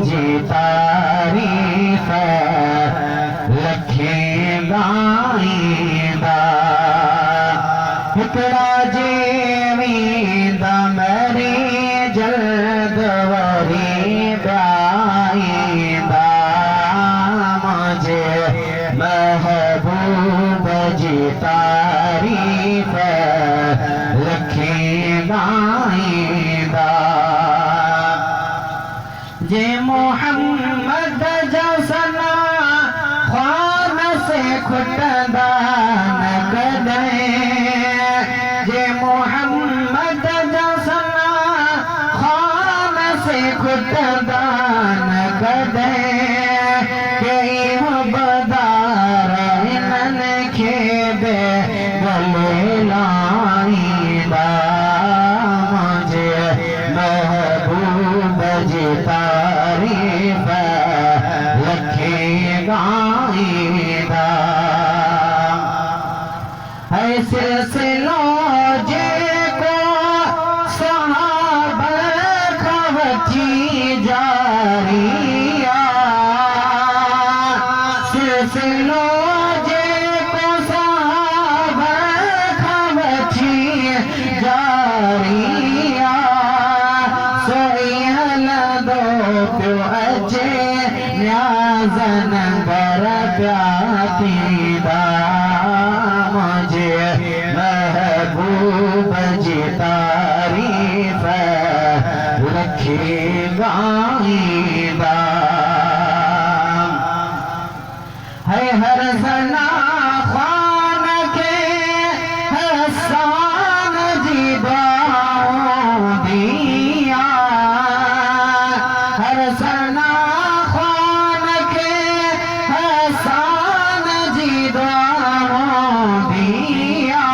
जी तारीफ लखे गाईंदा हिकड़ा जीवींदा मरी जल्दवरी ब्याईंदा मुझे महबूब जी तारीफ लखे गाईंदा जे मोहम्मद जसना ख्वान से खुटदा न कदें जे मोहम्मद जसना ख़ान से खुटदा न कदें कई बदार इनन खे बे गले लाईंदा मुझे महबूब जी तारीफ लखे गाईंदा है सिलसिलो जे को सहाबा खवती जारिया सिलसिलो जे को सहाबा खवती जारिया सोयल दो प्यो अचे न्याज़न गर प्यातीदा मुझे महबूब जी तारीफ लखे गाईंदा है हर सना ख़्वान के हसान जी बाओं दिया हर सना ख़्वान के हसान जी बाओं दिया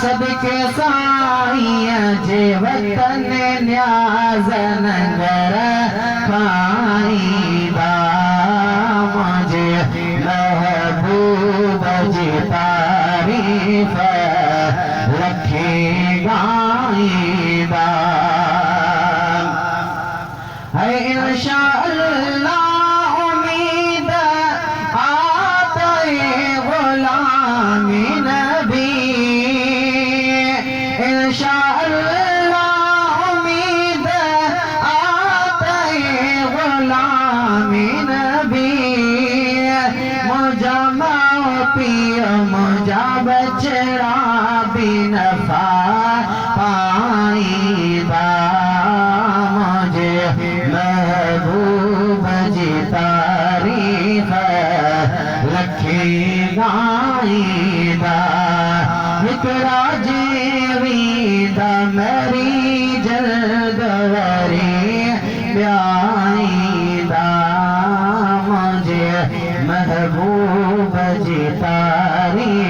सबके साईं जे वतन न्याज़न गर खाईंदा मुझे महबूब जी तारीफ लखे गाईंदा है इंशाअल्लाह उम्मीद आते गुलामी नबी इंशाअल्लाह उम्मीद आते गुलामी नबी मुझा माओ पियो मुझा बचड़ा भी नफा पाईंदा मुझे महबूब जी तारीफ लखे गाईंदा हिकड़ा जीवींदा मरी जल्दवरी ब्याईंदा मुझे महबूब जी तारीफ